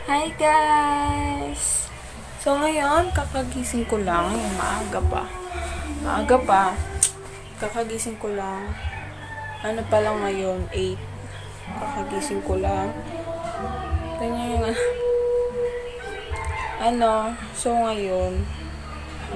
Hi guys! So ngayon, kakagising ko lang. Maaga pa. Maaga pa. Kakagising ko lang. Ano pa lang ngayon? 8. Kakagising ko lang. Tingnan yung So ngayon,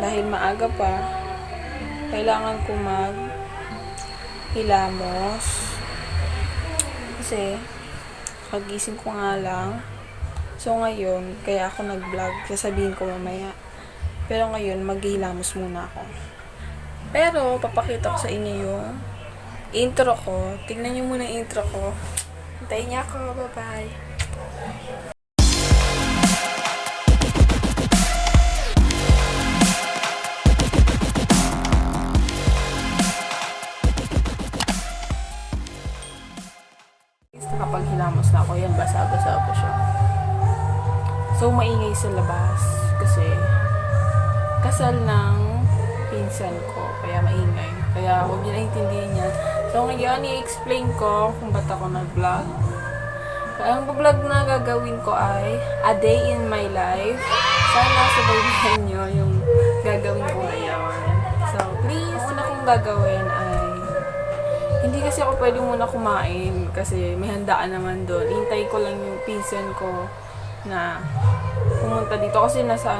dahil maaga pa, kailangan ko hilamos. Kasi, kagising ko nga lang. So ngayon, kaya ako nag-vlog, sasabihin ko mamaya. Pero ngayon, maghihilamos muna ako. Pero, papakita ko sa inyo yung intro ko. Tignan nyo muna yung intro ko. Hintayin niya ako. Bye-bye. Nakapaghilamos na ako. Yan, basa-basa pa siya. So, maingay sa labas. Kasi, kasal ng pinsan ko. Kaya maingay. Kaya, huwag nyo naintindihan yan. So, ngayon, i-explain ko kung ba't ako nag-vlog. Ang vlog na gagawin ko ay A Day in My Life. Sana sabayin nyo yung gagawin ko ngayon. So, please, una kong gagawin ay hindi kasi ako pwede muna kumain kasi may handaan naman doon. Hintay ko lang yung pinsan ko na pumunta dito kasi nasa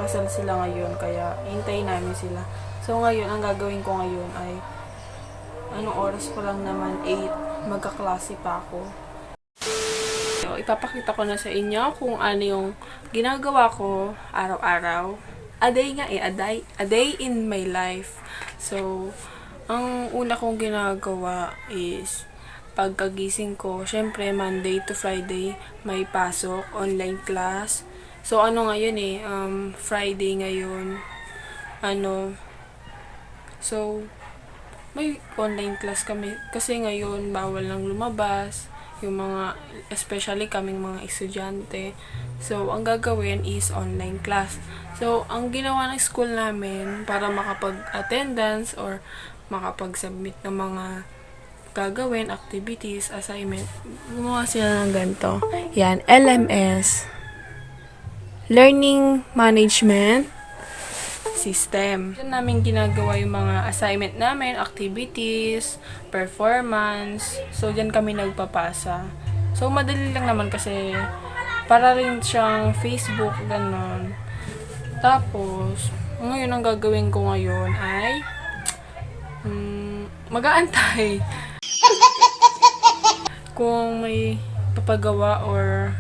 kasal sila ngayon kaya hintayin namin sila. So ngayon, ang gagawin ko ngayon ay anong oras pa lang naman, 8, magkaklase pa ako. So, ipapakita ko na sa inyo kung ano yung ginagawa ko araw-araw. A day in my life. So, ang una kong ginagawa is pagkagising ko, syempre Monday to Friday may pasok, online class. So ano ngayon Friday ngayon. So may online class kami kasi ngayon bawal nang lumabas yung mga, especially kaming mga estudyante. So ang gagawin is online class. So ang ginawa ng school namin para makapag-attendance or makapag-submit ng mga gagawin, activities, assignment, gumawa sila ng ganito. Yan, LMS. Learning Management System. Diyan namin ginagawa yung mga assignment namin, activities, performance. So, diyan kami nagpapasa. So, madali lang naman kasi para rin siyang Facebook, ganon. Tapos, ngayon ang gagawin ko ngayon ay mag-aantay kung may papagawa or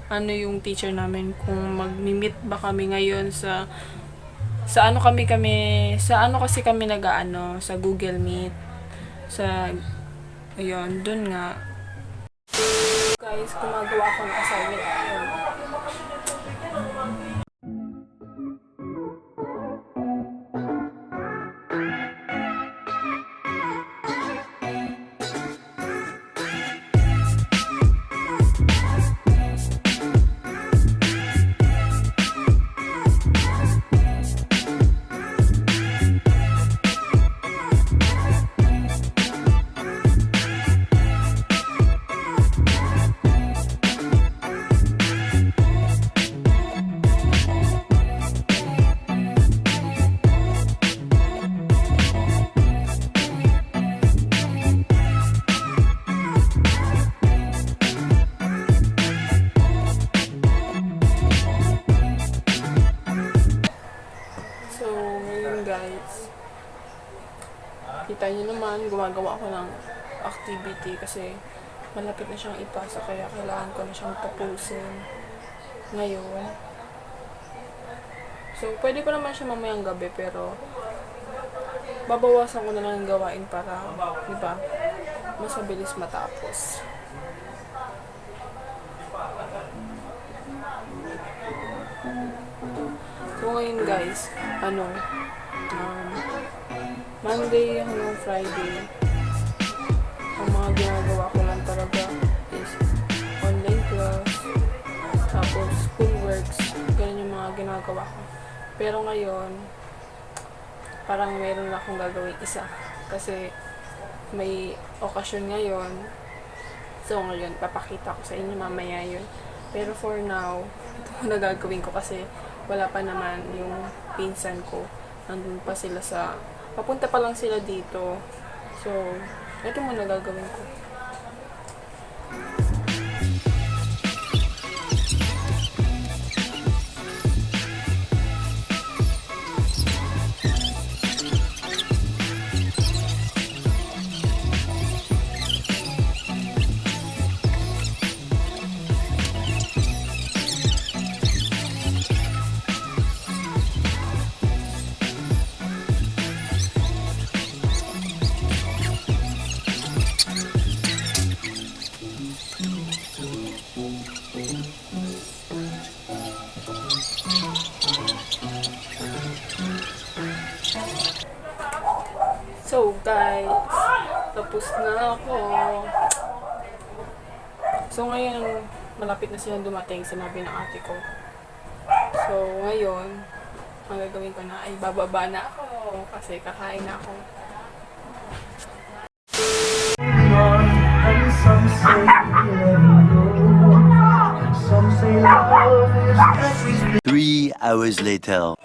ano yung teacher namin, kung mag-meet ba kami ngayon sa ano kasi kami sa Google Meet, ayun, dun nga. Guys, gumagawa ako ng assignment ngayon. Guys, kita nyo naman, gumagawa ako ng activity kasi malapit na siyang ipasa kaya kailangan ko na siyang tapusin ngayon. So, pwede pa naman siya mamayang gabi pero babawasan ko na lang yung gawain para, diba, mas mabilis matapos. So, ngayon guys, Monday hanggang Friday, ang mga ginagawa ko lang talaga is online class, tapos schoolworks, ganun yung mga ginagawa ko. Pero ngayon, parang meron na akong gagawin isa. Kasi may okasyon ngayon, So ngayon, papakita ko sa inyo mamaya yun. Pero for now, ito muna gagawin ko kasi wala pa naman yung pinsan ko. Nandun pa sila sa, papunta pa lang sila dito. So, ito muna gagawin ko. So guys, tapos na ako. So ngayon, malapit na silang dumating, sinabi ng ate ko. So ngayon, ang gagawin ko na ay bababa na ako kasi kakain na ako. And some say let me go. And some say love is everything. 3 hours later.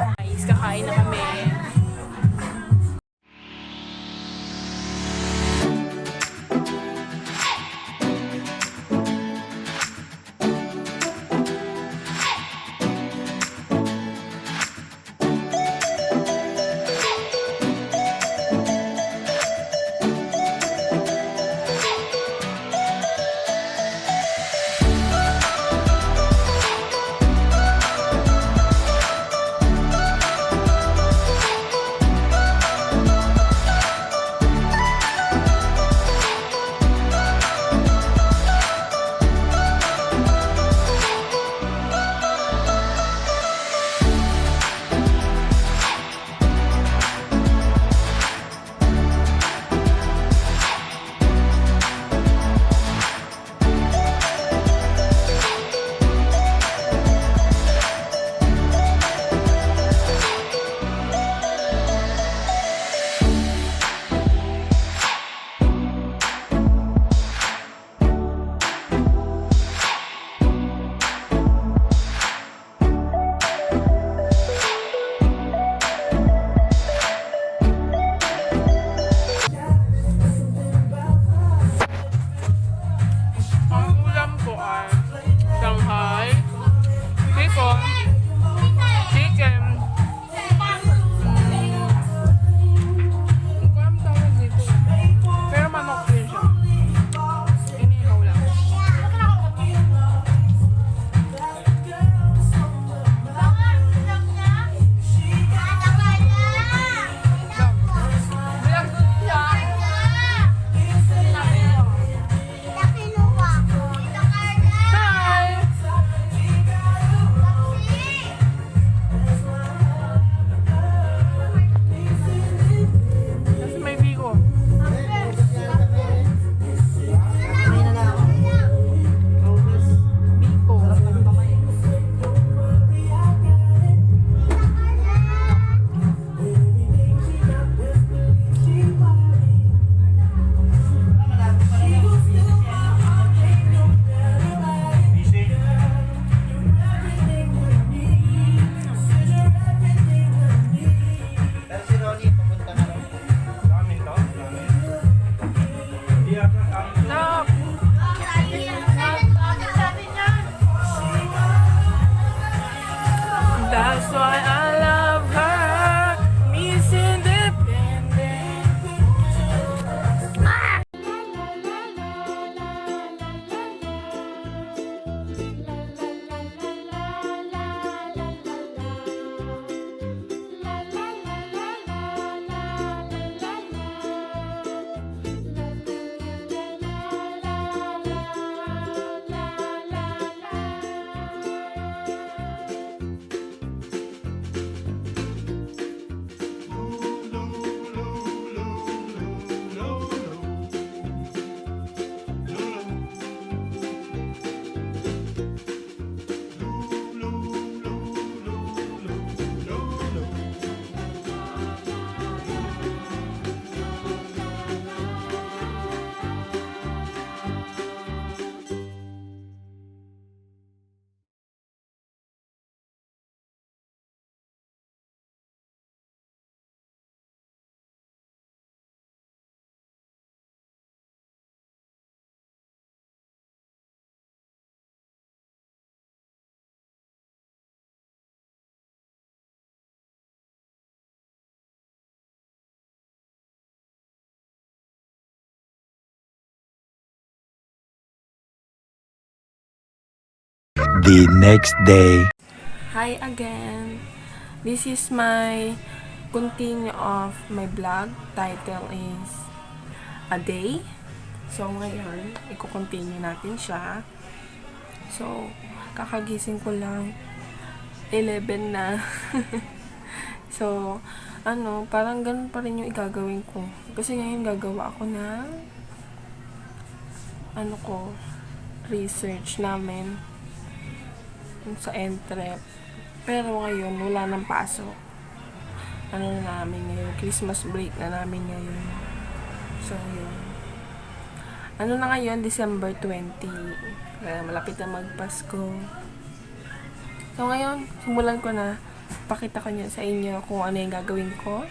Guys, kakain na kami. Ang ulam ko ay Shanghai, bacon, chicken, hindi ko alam tawag dito. Pero manok din siya. Inihaw lang. Bilang doon siya. Hi! Kasi may bigo. Bigo. Pero si Ronnie, papunta na rin. Ramen to? Hindi ako Stop! That's why I love her, Miss Independent. The next day. Hi again! This is my continue of my vlog. Title is A Day. So ngayon, i-continue natin siya. So, kakagising ko lang 11 na. So, parang ganun pa rin yung igagawin ko. Kasi ngayon gagawa ako ng research namin sa Entrep. Pero ngayon, wala nang pasok. Na namin ngayon? Christmas break na namin ngayon. So, yun. Na ngayon? December 20. Kaya malapit na magpasko. So, ngayon, simulan ko na. Pakita ko niya sa inyo kung ano yung gagawin ko.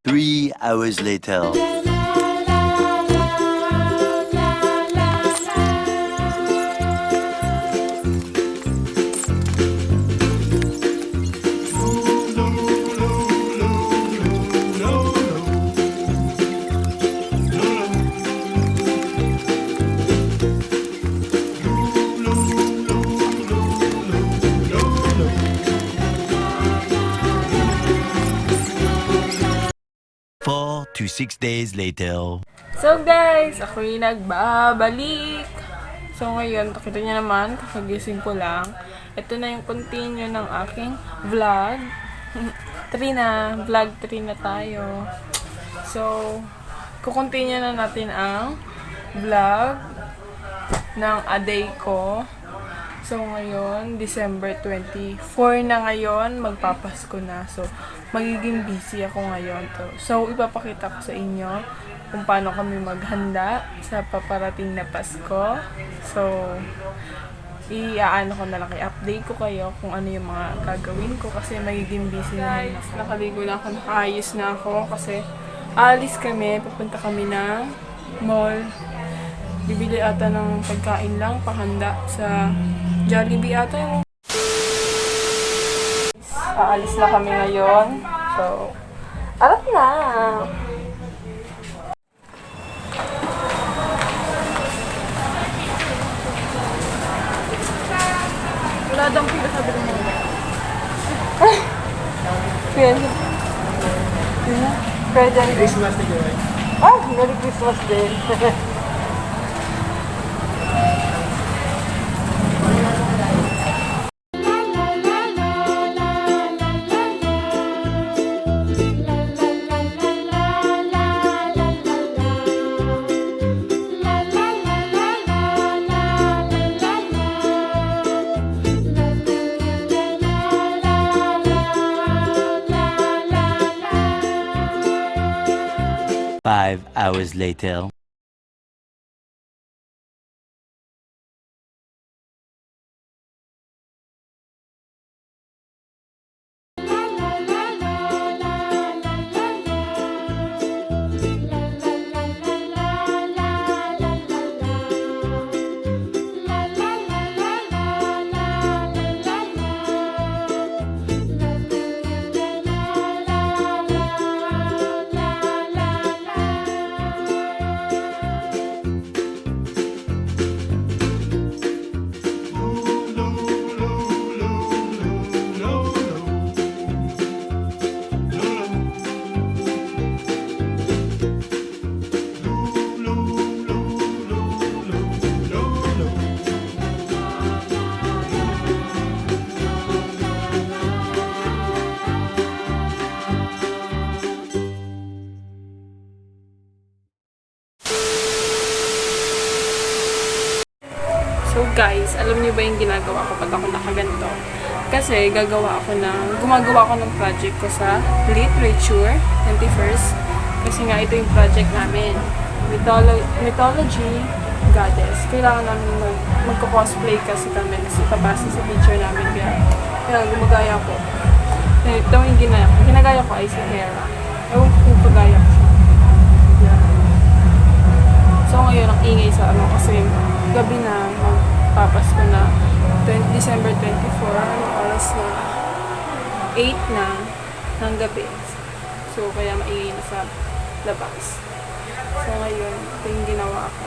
Three hours later. Four to 6 days later. So guys, ako'y nagbabalik. So ngayon, nakita niyo naman, kakagising ko lang. Ito na yung continue ng aking vlog. 3 na, vlog 3 na tayo. So, kukontinue na natin ang vlog ng a day ko. So ngayon, December 24 na ngayon, magpapasko na. So, magiging busy ako ngayon. So, ipapakita ko sa inyo kung paano kami maghanda sa paparating na Pasko. So, ko na lang, i-update ko kayo kung ano yung mga gagawin ko kasi magiging busy na rin ako. Nakaligo na ako, nakaayos na ako kasi alis kami, pupunta kami ng mall. Bibili ata ng pagkain lang, pahanda sa Jollibee ata yung... Aalis na kami ngayon. So, alam na! Wala daw pila sabi ng mga. Present. Christmas na yun. Merry Christmas din. Five hours later. So guys, alam niyo ba yung ginagawa ko pag ako nakaganto? Kasi gumagawa ako ng project ko sa Literature 21st. Kasi nga ito yung project namin. Mythology Goddess. Kailangan namin magko-cosplay kasi kami. Kasi ipapasa sa picture namin. Kaya gumagaya ko. Ito yung ginagaya ko ay si Hera. Ewan ko kung pagaya ko siya. Yeah. So ngayon ang ingay sa kasi gabi na magpapasko na December 24, anong oras na 8 na ng gabi. So kaya maingay na sa labas. So ngayon, ito yung ginawa ko.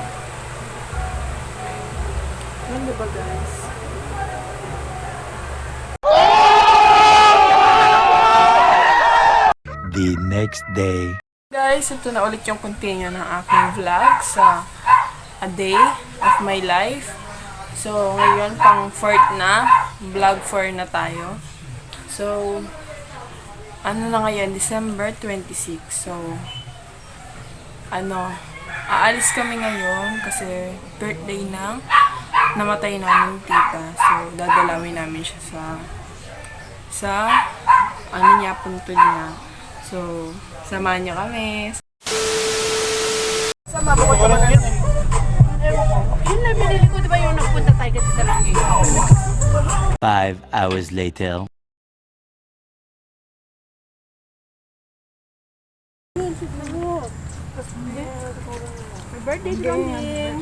Ano ba guys? The next day. Guys, ito na ulit yung continue ng aking vlog sa a day of my life. So, ngayon, pang 4th na. Vlog 4 na tayo. So, ano na ngayon? December 26. So, aalis kami ngayon kasi birthday ng namatay namin tita. So, dadalawin namin siya sa punto niya. So, samahan niyo kami. Sama ba ko sa mga yun? Yun na binili ko, di ba yung nagpunta tayo kasi talaga 5 hours later. birthday din.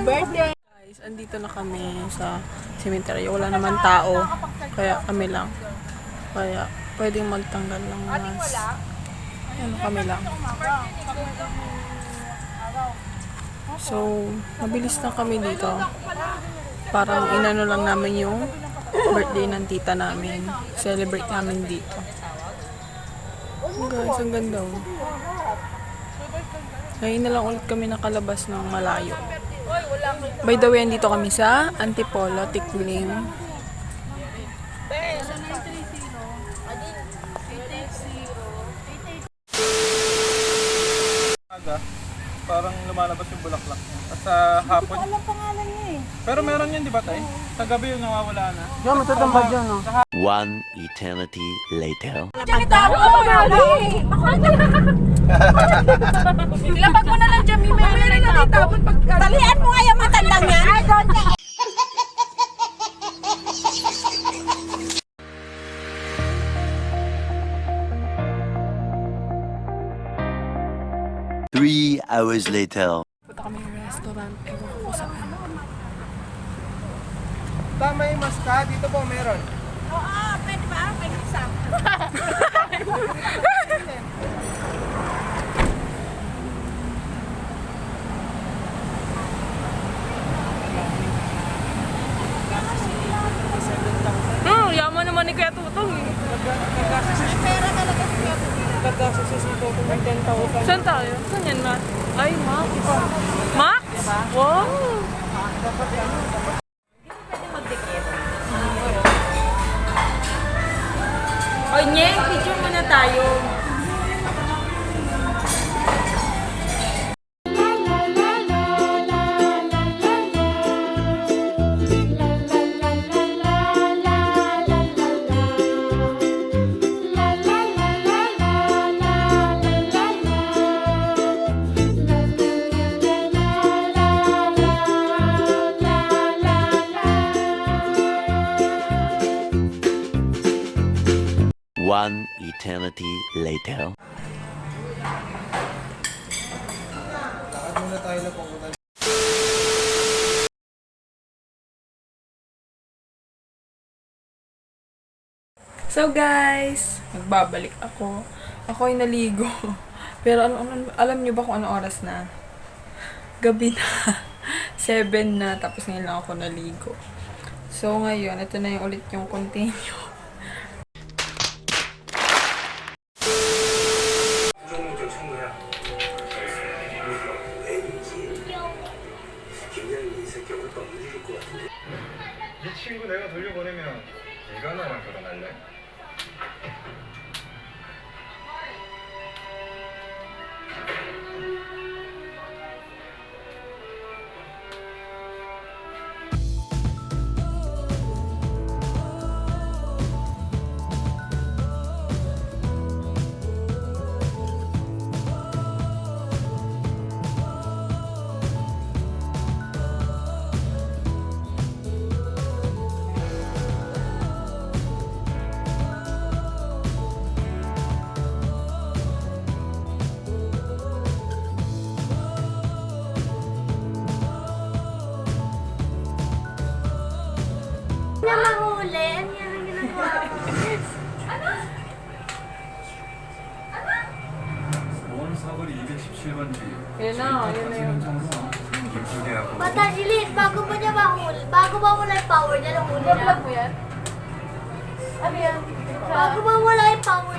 Birthday. Guys, andito na kami sa cemetery. Wala naman tao. Kaya kami lang. Kaya pwedeng magtanggal ng mask. Ano kami lang. So, mabilis na kami dito. Parang inano lang namin yung birthday ng tita namin. Celebrate namin dito. Guys, ang ganda. Ngayon na lang ulit kami nakalabas ng malayo. By the way, andito kami sa Antipolo, Tikling. Parang lumalabas yung bulaklak niya. At sa hapon. Walang pangalan niya eh. Pero meron yun, di ba tay? Sa gabi yung nawawala na. Diyan, matatambad dyan, no? One eternity later. Ilapag mo na lang dyan, may meron na itapon. Talian mo nga yung matandang yan. I don't care. Three hours later. Punta kami ng restaurant. Ewan ko kung saan. Tama yung maska, dito po meron. Oo, pwede ba? Pwede isa. Yaman naman ni Kuya Tutong eh. Pera talaga siya. Nagkasusis ito kung may 10,000. Saan tayo? Saan yan, Ma? Ay, Max. Max? Wow! Oy, Nyeng, picture muna tayo. One eternity later. Lakad muna tayo na pumunta. So guys, nagbabalik ako. Ako ay naligo. Pero alam niyo ba kung ano oras na? Gabi na. 7 na. Tapos ngayon lang ako naligo. So ngayon, ito na yung ulit yung continue. 이 친구 내가 돌려보내면 네가 나랑 결혼할래? 사거리 217번지 Yun na, yun na yun. 김수대하고 Bata, Jilin, bago mo niya mahuli, bago mawala yung power niya, nahuli niya. mo yan? Ano yan? Bago mawala yung power